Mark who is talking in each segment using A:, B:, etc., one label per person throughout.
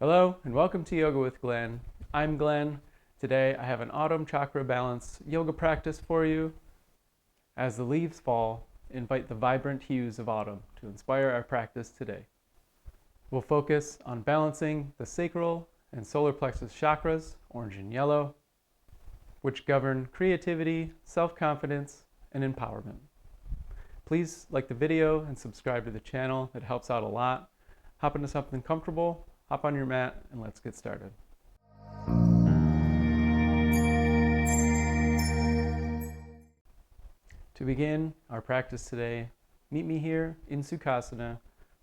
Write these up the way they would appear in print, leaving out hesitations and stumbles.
A: Hello and welcome to Yoga with Glenn. I'm Glenn. Today I have an autumn chakra balance yoga practice for you. As the leaves fall, invite the vibrant hues of autumn to inspire our practice today. We'll focus on balancing the sacral and solar plexus chakras, orange and yellow, which govern creativity, self-confidence, and empowerment. Please like the video and subscribe to the channel. It helps out a lot. Hop into something comfortable, hop on your mat, and let's get started. To begin our practice today, meet me here in Sukhasana,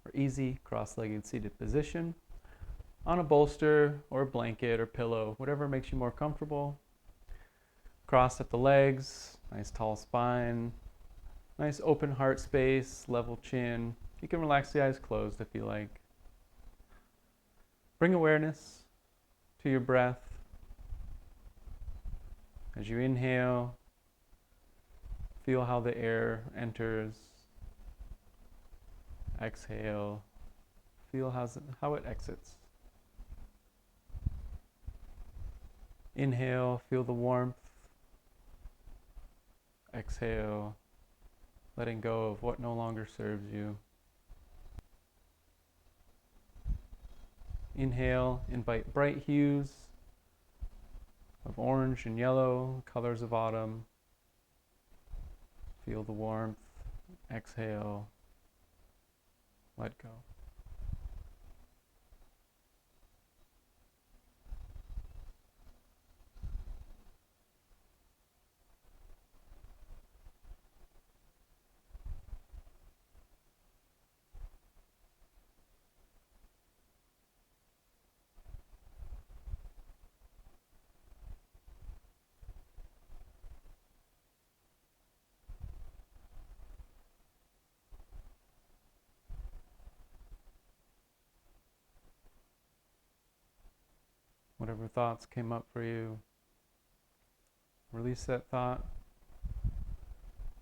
A: or easy cross-legged seated position, on a bolster or a blanket or pillow, whatever makes you more comfortable. Cross at the legs, nice tall spine, nice open heart space, level chin. You can relax the eyes closed if you like. Bring awareness to your breath. As you inhale, feel how the air enters. Exhale, feel how it exits. Inhale, feel the warmth. Exhale, letting go of what no longer serves you. Inhale, invite bright hues of orange and yellow, colors of autumn. Feel the warmth. Exhale, let go. Whatever thoughts came up for you, release that thought.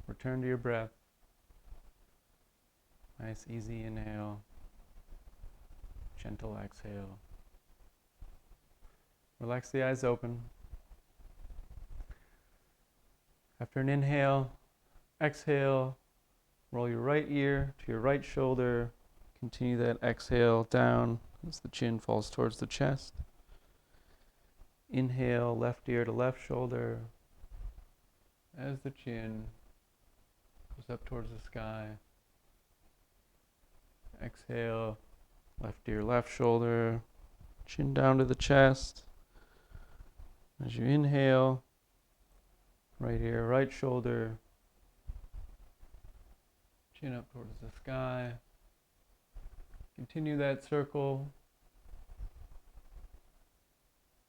A: Return to your breath. Nice, easy inhale. Gentle exhale. Relax the eyes open. After an inhale, exhale, roll your right ear to your right shoulder. Continue that exhale down as the chin falls towards the chest. Inhale, left ear to left shoulder as the chin goes up towards the sky. Exhale, left ear, left shoulder, chin down to the chest. As you inhale, right ear, right shoulder, chin up towards the sky. Continue that circle.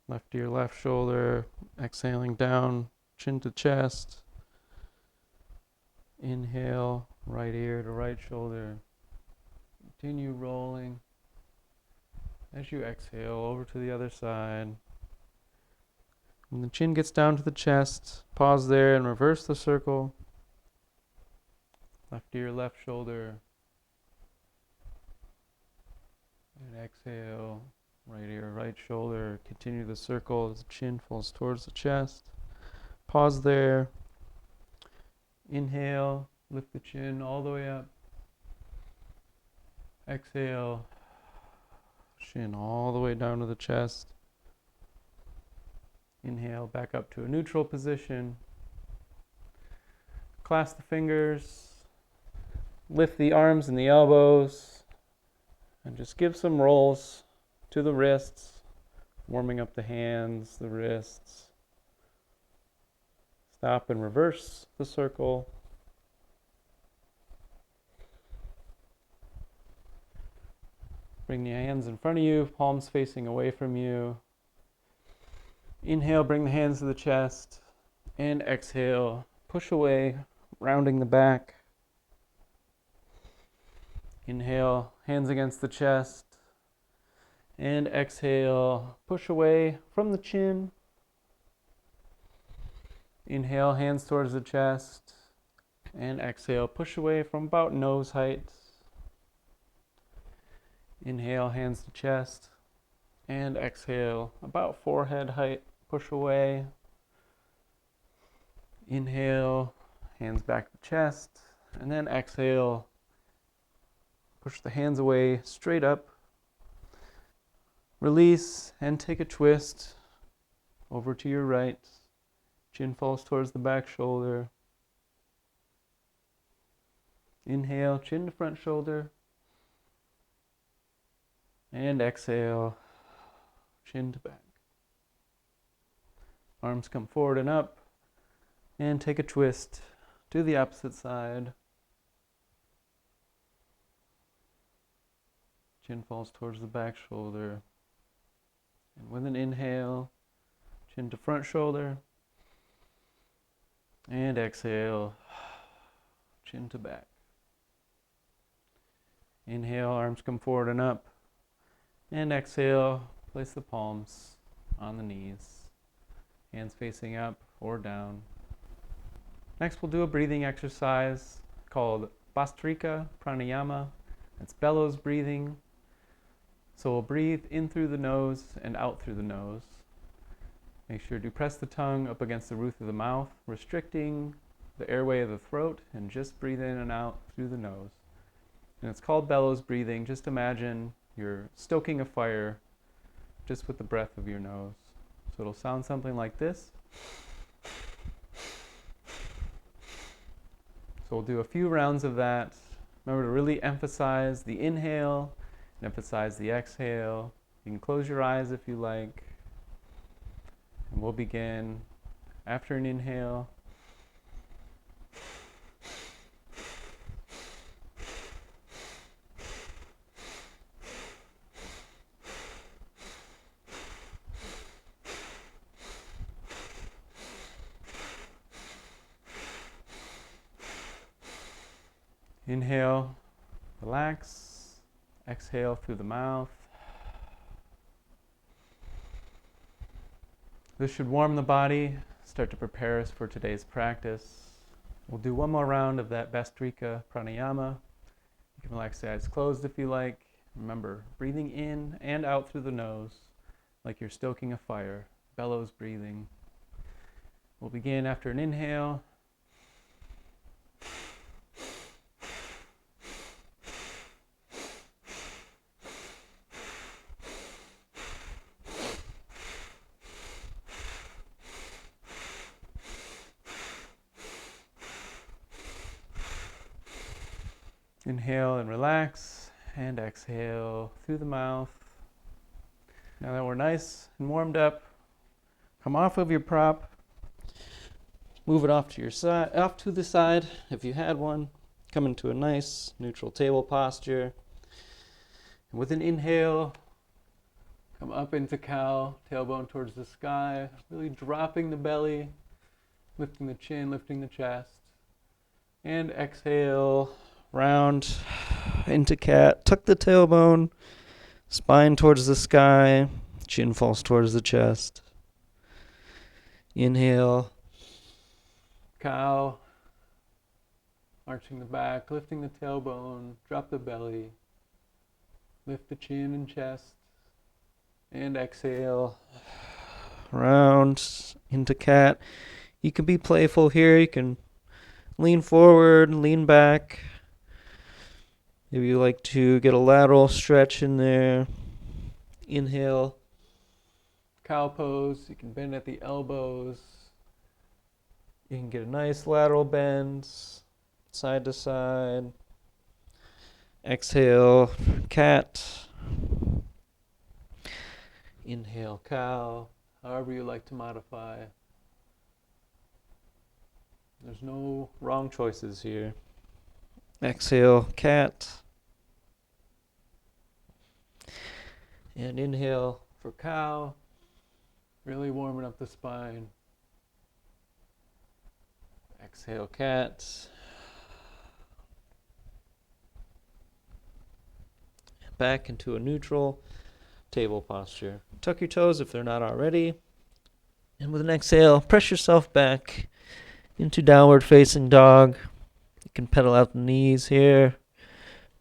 A: Left ear, left shoulder, exhaling down, chin to chest. Inhale, right ear to right shoulder. Continue rolling. As you exhale, over to the other side. When the chin gets down to the chest, pause there and reverse the circle. Left ear, left shoulder. And exhale, right ear, right shoulder. Continue the circle as the chin falls towards the chest. Pause there. Inhale, lift the chin all the way up. Exhale, chin all the way down to the chest. Inhale, back up to a neutral position. Clasp the fingers. Lift the arms and the elbows. And just give some rolls to the wrists, warming up the hands, the wrists. Stop and reverse the circle. Bring the hands in front of you, palms facing away from you. Inhale, bring the hands to the chest. And exhale, push away, rounding the back. Inhale, hands against the chest. And exhale, push away from the chin. Inhale, hands towards the chest. And exhale, push away from about nose height. Inhale, hands to chest. And exhale, about forehead height, push away. Inhale, hands back to chest, and then exhale, push the hands away, straight up. Release and take a twist over to your right. Chin falls towards the back shoulder. Inhale, chin to front shoulder. And exhale, chin to back. Arms come forward and up. And take a twist to the opposite side. Chin falls towards the back shoulder. And with an inhale, chin to front shoulder. And exhale, chin to back. Inhale, arms come forward and up. And exhale, place the palms on the knees. Hands facing up or down. Next, we'll do a breathing exercise called Bhastrika Pranayama. It's bellows breathing. So we'll breathe in through the nose and out through the nose. Make sure to press the tongue up against the roof of the mouth, restricting the airway of the throat, and just breathe in and out through the nose. And it's called bellows breathing. Just imagine you're stoking a fire just with the breath of your nose. So it'll sound something like this. So we'll do a few rounds of that. Remember to really emphasize the inhale and emphasize the exhale. You can close your eyes if you like. And we'll begin after an inhale. Inhale, relax. Exhale through the mouth. This should warm the body, start to prepare us for today's practice. We'll do one more round of that Bhastrika Pranayama. You can relax the eyes closed if you like. Remember, breathing in and out through the nose like you're stoking a fire. Bellows breathing. We'll begin after an inhale. Inhale and relax, and exhale through the mouth. Now that we're nice and warmed up, come off of your prop, move it off to your side, off to the side if you had one. Come into a nice neutral table posture. And with an inhale, come up into cow, tailbone towards the sky, really dropping the belly, lifting the chin, lifting the chest. And exhale, round into cat, tuck the tailbone, spine towards the sky, chin falls towards the chest. Inhale, cow, arching the back, lifting the tailbone, drop the belly, lift the chin and chest, and exhale, round into cat. You can be playful here, you can lean forward, lean back. Maybe you like to get a lateral stretch in there. Inhale, cow pose. You can bend at the elbows. You can get a nice lateral bend, side to side. Exhale, cat. Inhale, cow. However you like to modify. There's no wrong choices here. Exhale, cat. And inhale for cow. Really warming up the spine. Exhale, cat. Back into a neutral table posture. Tuck your toes if they're not already. And with an exhale, press yourself back into downward facing dog. You can pedal out the knees here.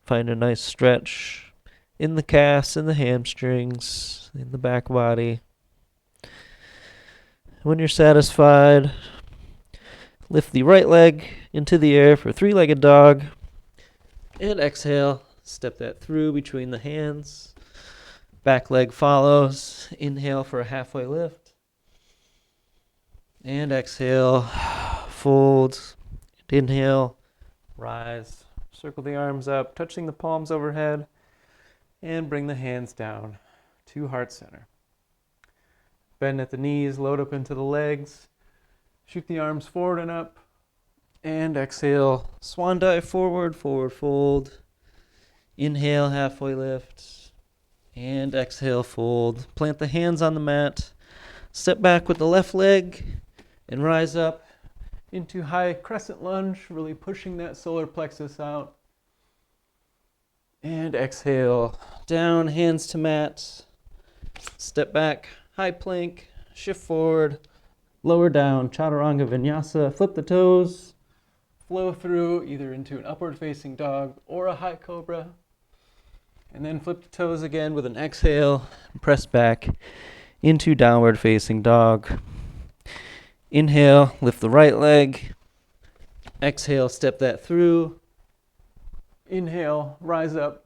A: Find a nice stretch
B: in the calves, in the hamstrings, in the back body. When you're satisfied, lift the right leg into the air for three-legged dog. And exhale, step that through between the hands. Back leg follows. Inhale for a halfway lift. And exhale, fold. Inhale, rise. Circle the arms up, touching the palms overhead. And bring the hands down to heart center. Bend at the knees, load up into the legs. Shoot the arms forward and up. And exhale, swan dive forward, forward fold. Inhale, halfway lift. And exhale, fold. Plant the hands on the mat. Step back with the left leg and rise up into high crescent lunge, really pushing that solar plexus out. And exhale, down, hands to mat. Step back, high plank, shift forward, lower down, chaturanga vinyasa. Flip the toes. Flow through either into an upward facing dog or a high cobra. And then flip the toes again with an exhale. Press back into downward facing dog. Inhale, lift the right leg. Exhale, step that through. Inhale, rise up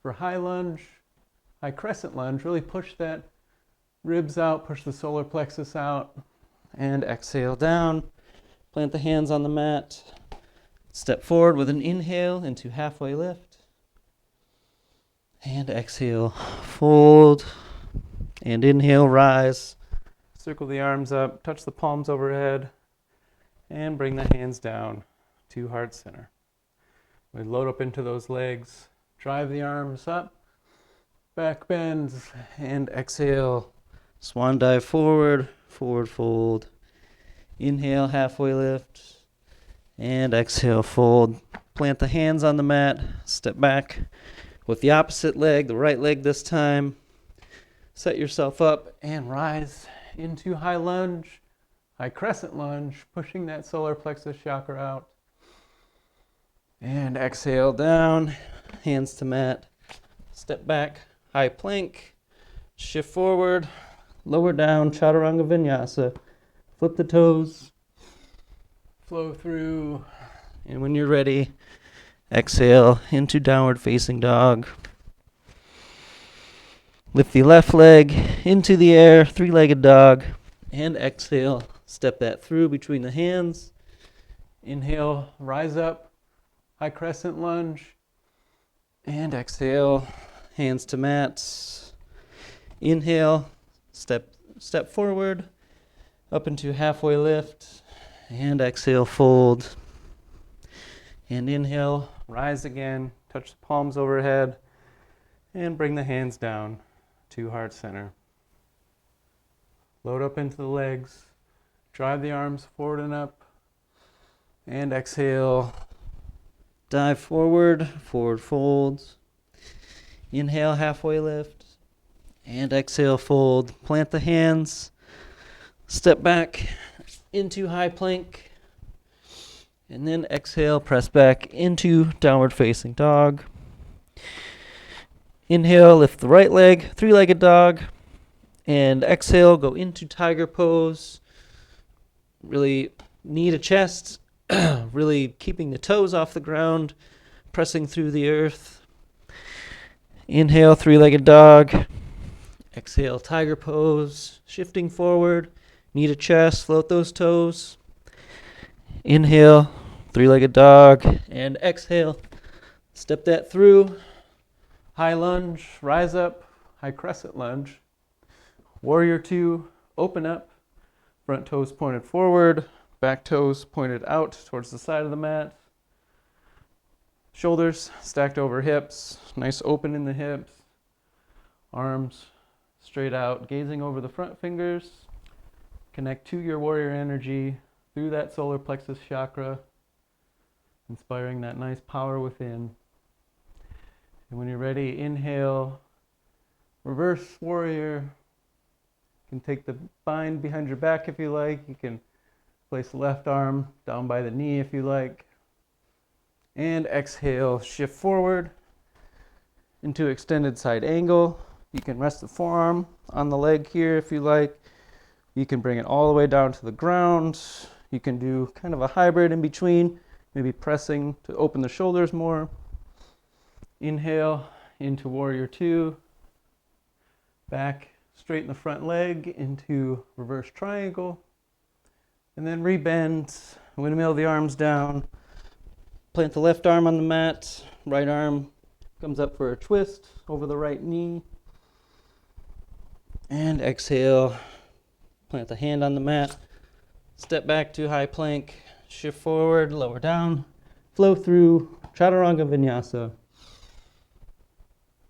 B: for high lunge, high crescent lunge. Really push that ribs out, push the solar plexus out. And exhale down. Plant the hands on the mat. Step forward with an inhale into halfway lift. And exhale, fold. And inhale, rise. Circle the arms up, touch the palms overhead. And bring the hands down to heart center. We load up into those legs. Drive the arms up. Back bends. And exhale. Swan dive forward, forward fold. Inhale, halfway lift. And exhale, fold. Plant the hands on the mat. Step back with the opposite leg, the right leg this time. Set yourself up and rise into high lunge, high crescent lunge, pushing that solar plexus chakra out. And exhale down, hands to mat. Step back, high plank. Shift forward, lower down, chaturanga vinyasa. Flip the toes. Flow through, and when you're ready, exhale into downward facing dog. Lift the left leg into the air, three-legged dog, and exhale. Step that through between the hands. Inhale, rise up, high crescent lunge, and exhale, hands to mat. Inhale, step forward, up into halfway lift. And exhale, fold. And inhale, rise again, touch the palms overhead, and bring the hands down to heart center. Load up into the legs, drive the arms forward and up, and exhale, dive forward, forward folds. Inhale, halfway lift, and exhale, fold. Plant the hands, step back into high plank, and then exhale, press back into downward facing dog. Inhale, lift the right leg, three-legged dog, and exhale, go into tiger pose. Really knee to chest, really keeping the toes off the ground, pressing through the earth. Inhale, three-legged dog. Exhale, tiger pose, shifting forward. Knee to chest, float those toes. Inhale, three-legged dog, and exhale. Step that through. High lunge, rise up, high crescent lunge. Warrior two, open up. Front toes pointed forward, back toes pointed out towards the side of the mat. Shoulders stacked over hips, nice open in the hips. Arms straight out, gazing over the front fingers. Connect to your warrior energy through that solar plexus chakra, inspiring that nice power within. And when you're ready, inhale, reverse warrior. You can take the bind behind your back if you like. You can place the left arm down by the knee if you like. And exhale, shift forward. into extended side angle. You can rest the forearm on the leg here if you like. You can bring it all the way down to the ground. You can do kind of a hybrid in between, maybe pressing to open the shoulders more. Inhale into warrior two. Back, straighten the front leg into reverse triangle. And then rebend, windmill the arms down. Plant the left arm on the mat. Right arm comes up for a twist over the right knee. And exhale. Plant the hand on the mat. Step back to high plank. Shift forward, lower down. Flow through Chaturanga Vinyasa.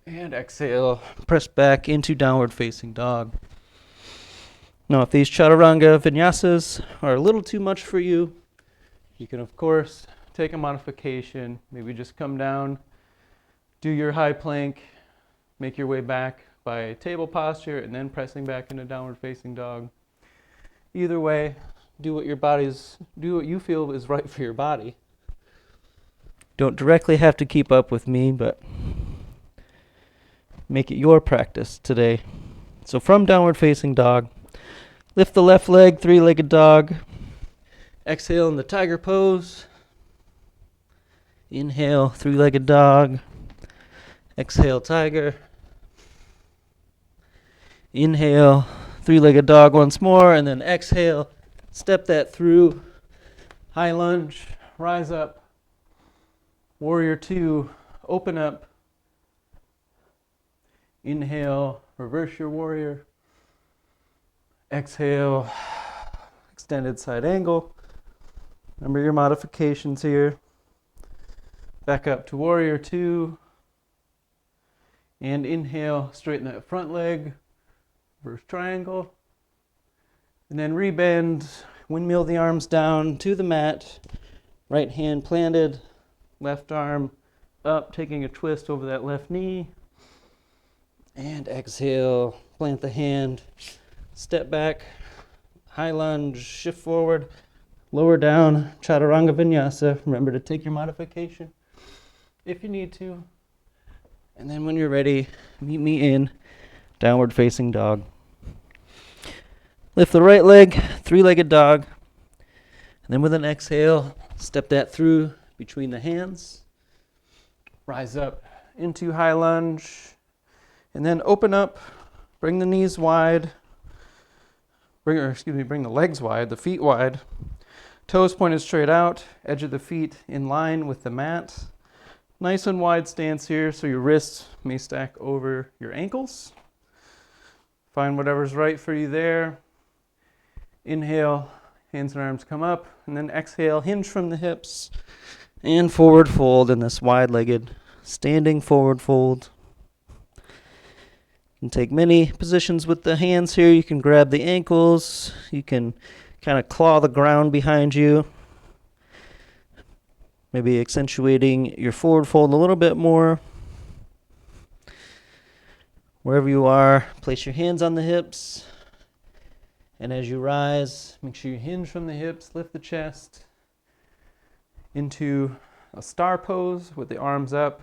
B: And exhale. Press back into downward facing dog. Now, if these Chaturanga Vinyasas are a little too much for you, you can, of course, take a modification. Maybe just come down, do your high plank, make your way back by table posture, and then pressing back into downward facing dog. Either way, do what you feel is right for your body. Don't directly have to keep up with me, but make it your practice today. So from downward facing dog, lift the left leg, three-legged dog. Exhale in the tiger pose. Inhale, three-legged dog. Exhale, tiger. Inhale, three-legged dog once more, and then exhale. Step that through. High lunge, rise up. Warrior two, open up. Inhale, reverse your warrior. Exhale, extended side angle. Remember your modifications here. Back up to warrior two. And inhale, straighten that front leg. Reverse triangle. And then rebend, windmill the arms down to the mat. Right hand planted, left arm up, taking a twist over that left knee. And exhale, plant the hand, step back, high lunge, shift forward, lower down, Chaturanga Vinyasa. Remember to take your modification if you need to. And then when you're ready, meet me in downward facing dog. Lift the right leg, three-legged dog. And then with an exhale, step that through between the hands. Rise up into high lunge. And then open up, bring the knees wide. Bring the legs wide, the feet wide. Toes pointed straight out, edge of the feet in line with the mat. Nice and wide stance here, so your wrists may stack over your ankles. Find whatever's right for you there. Inhale, hands and arms come up, and then exhale, hinge from the hips, and forward fold in this wide-legged standing forward fold. You can take many positions with the hands here. You can grab the ankles. You can kind of claw the ground behind you. Maybe accentuating your forward fold a little bit more. Wherever you are, place your hands on the hips. And as you rise, make sure you hinge from the hips, lift the chest into a star pose with the arms up.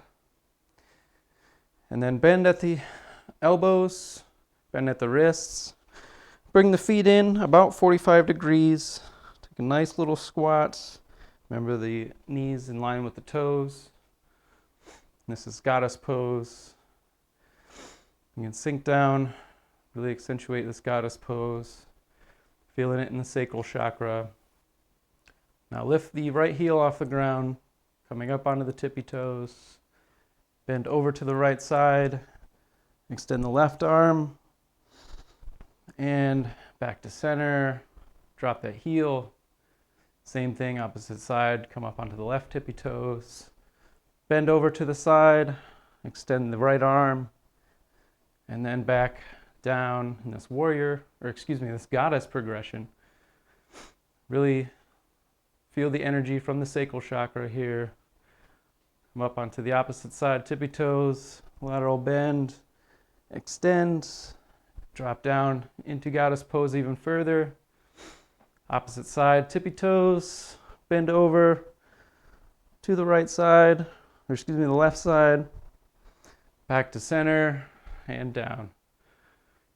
B: And then bend at the elbows, bend at the wrists. Bring the feet in about 45 degrees. Take a nice little squat. Remember the knees in line with the toes. This is goddess pose. You can sink down, really accentuate this goddess pose. Feeling it in the sacral chakra. Now lift the right heel off the ground, coming up onto the tippy toes. Bend over to the right side. Extend the left arm. And back to center. Drop that heel. Same thing, opposite side. Come up onto the left tippy toes. Bend over to the side. Extend the right arm. And then back down in this this goddess progression. Really feel the energy from the sacral chakra here. Come up onto the opposite side, tippy toes, lateral bend, extend, drop down into goddess pose even further. Opposite side, tippy toes, bend over to the right side, the left side,
A: Back to center and down.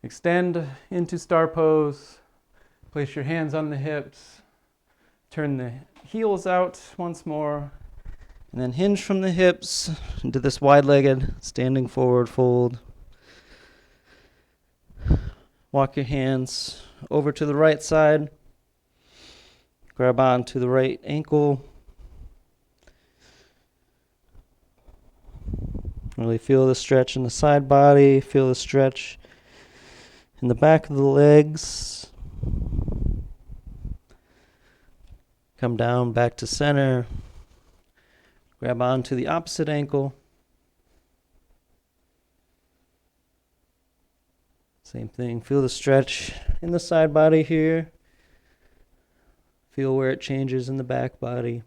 A: Extend into star pose. Place your hands on the hips. Turn the heels out once more.
B: And then hinge from the hips into this wide-legged standing forward fold. Walk your hands over to the right side. Grab on to the right ankle. Really feel the stretch in the side body. Feel the stretch in the back of the legs. Come down back to center. Grab on to the opposite ankle. Same thing. Feel the stretch in the side body here. Feel where it changes in the back body.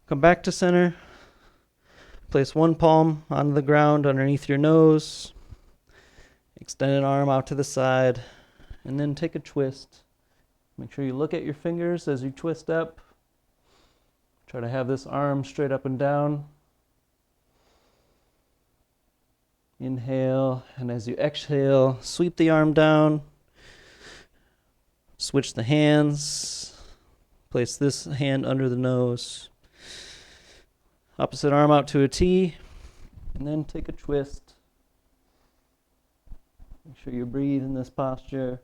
B: Come back to center. Place one palm on the ground underneath your nose. Extend an arm out to the side. And then take a twist. Make sure you look at your fingers as you twist up. Try to have this arm straight up and down. Inhale, and as you exhale, sweep the arm down. Switch the hands. Place this hand under the nose. Opposite arm out to a T, and then take a twist. Make sure you breathe in this posture.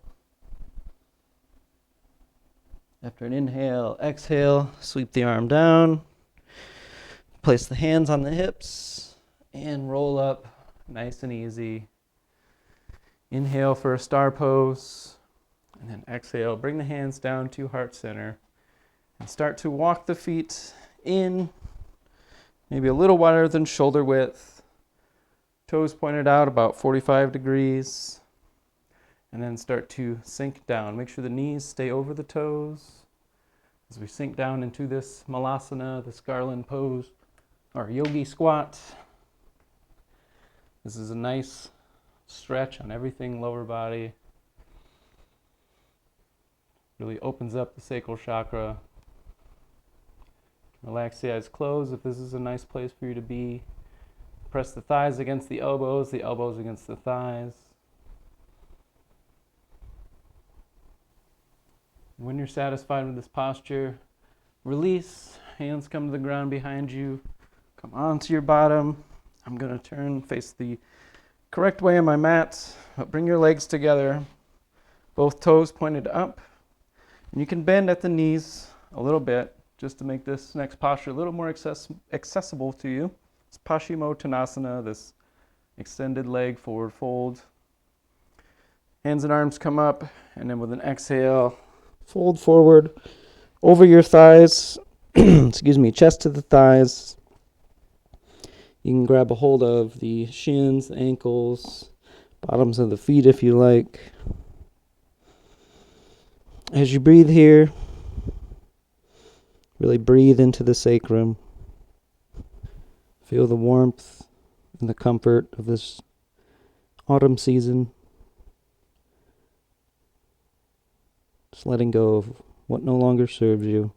B: After an inhale, exhale, sweep the arm down. Place the hands on the hips and roll up nice and easy. Inhale for a star pose, and then exhale. Bring the hands down to heart center and start to walk the feet in, maybe a little wider than shoulder width. Toes pointed out about 45 degrees. And then start to sink down. Make sure the knees stay over the toes as we sink down into this malasana, this garland pose, or yogi squat. This is a nice stretch on everything lower body. Really opens up the sacral chakra. Relax the eyes closed if this is a nice place for you to be. Press the thighs against the elbows against the thighs. When you're satisfied with this posture, release. Hands come to the ground behind you. Come onto your bottom. I'm going to face the correct way on my mat. But bring your legs together. Both toes pointed up. And you can bend at the knees a little bit just to make this next posture a little more accessible to you. It's Paschimottanasana, this extended leg forward fold. Hands and arms come up, and then with an exhale, fold forward over your thighs, chest to the thighs. You can grab a hold of the shins, the ankles, bottoms of the feet if you like. As you breathe here, really breathe into the sacrum. Feel the warmth and the comfort of this autumn season. Just letting go of what no longer serves you.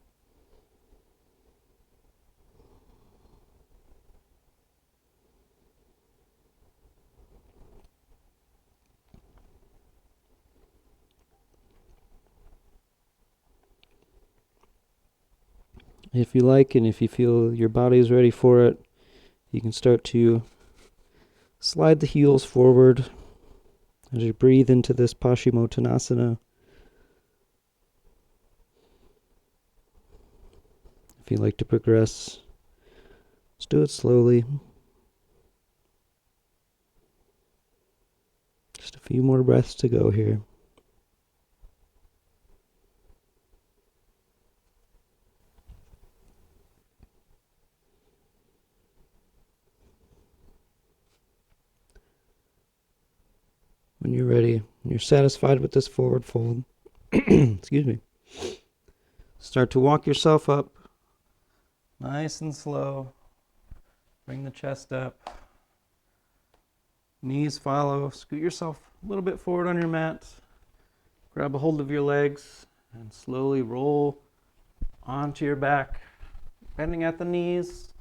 B: If you like, and if you feel your body is ready for it, you can start to slide the heels forward as you breathe into this Paschimottanasana. If you'd like to progress, just do it slowly. Just a few more breaths to go here. When you're ready, you're satisfied with this forward fold, excuse me, start to walk yourself up, nice and slow. Bring the chest up, knees follow, scoot yourself a little bit forward on your mat, grab a hold of your legs, and slowly roll onto your back bending at the knees,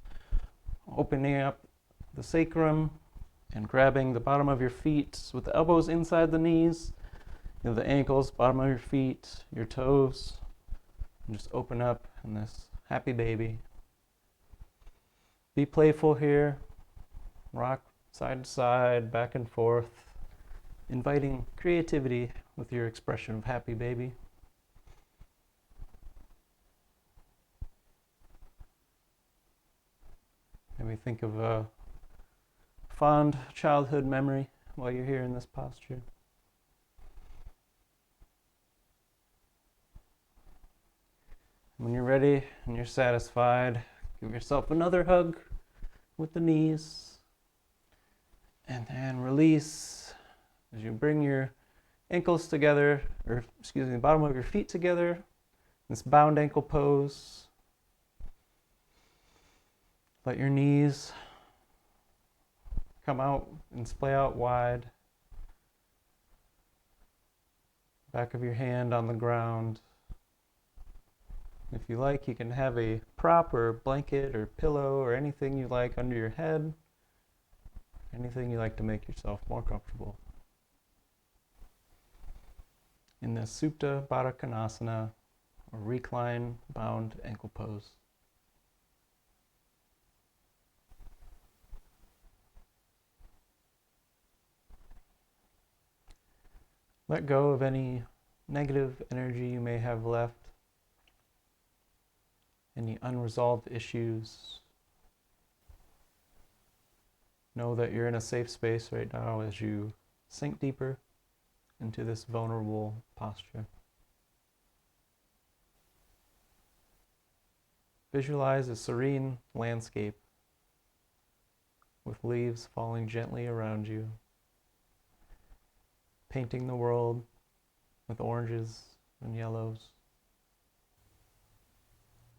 B: opening up the sacrum, and grabbing the bottom of your feet with the elbows inside the knees, the ankles, bottom of your feet, your toes, and just open up in this happy baby. Be playful here. Rock side to side, back and forth, inviting creativity with your expression of happy baby. Maybe think of a fond childhood memory while you're here in this posture. When you're ready and you're satisfied, give yourself another hug with the knees. And then release as you bring your ankles together, the bottom of your feet together, this bound ankle pose. Let your knees come out and splay out wide. Back of your hand on the ground. If you like, you can have a prop or blanket or pillow or anything you like under your head. Anything you like to make yourself more comfortable. In the Supta Baddha Konasana, or recline bound ankle pose. Let go of any negative energy you may have left, any unresolved issues. Know that you're in a safe space right now as you sink deeper into this vulnerable posture. Visualize a serene landscape with leaves falling gently around you, painting the world with oranges and yellows.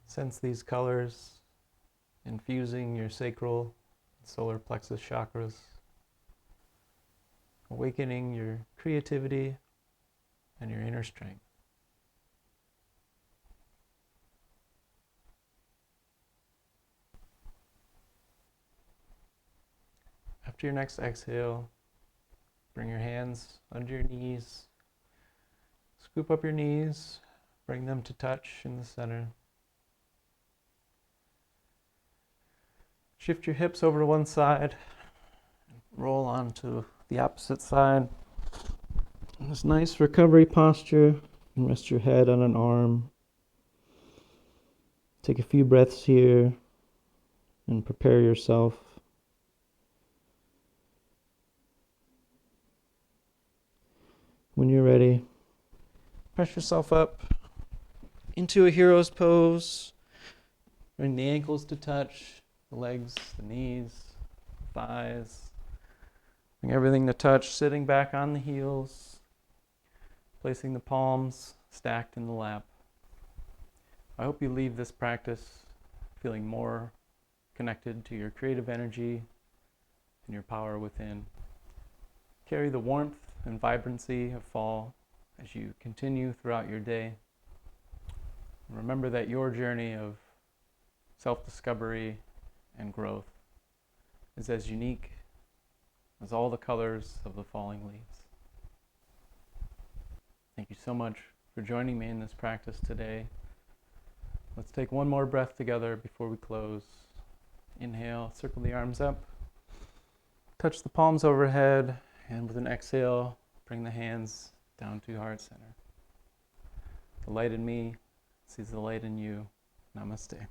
B: Sense these colors infusing your sacral and solar plexus chakras, awakening your creativity and your inner strength. After your next exhale, bring your hands under your knees, scoop up your knees, bring them to touch in the center. Shift your hips over to one side, roll onto the opposite side. In this nice recovery posture, and rest your head on an arm. Take a few breaths here and prepare yourself. When you're ready, press yourself up into a hero's pose. Bring the ankles to touch. The legs, the knees, thighs. Bring everything to touch, sitting back on the heels, placing the palms stacked in the lap. I hope you leave this practice feeling more connected to your creative energy and your power within. Carry the warmth and vibrancy of fall as you continue throughout your day. Remember that your journey of self-discovery and growth is as unique as all the colors of the falling leaves. Thank you so much for joining me in this practice today. Let's take one more breath together before we close. Inhale, circle the arms up, touch the palms overhead, and with an exhale, bring the hands down to heart center. The light in me sees the light in you. Namaste.